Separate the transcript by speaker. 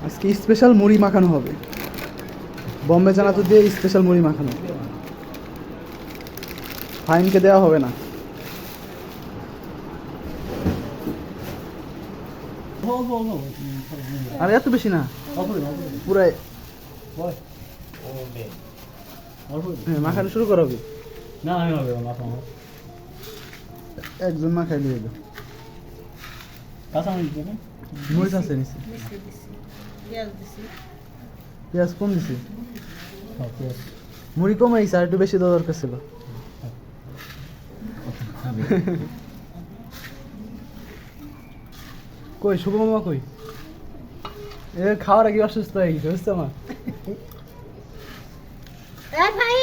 Speaker 1: আজকে স্পেশাল মুড়ি মাখানো হবে, বম্বে চানাচুর দিয়ে স্পেশাল মুড়ি মাখানো। ফাইনকে দেওয়া হবে না। আর এত বেশি না, পুরাই মাখানো শুরু করা হবে।
Speaker 2: না
Speaker 1: একজন মাখাই দিয়ে মরিচ আছে নিচে, পেঁয়াজ কম দিছি, মুড়ি কমাইছে, আর একটু বেশি দেওয়া দরকার ছিল। কই শুভ মামা কই? এ খাওয়ার আগে অসুস্থ হয়ে গেছে, বুঝছো মা?
Speaker 3: ভাই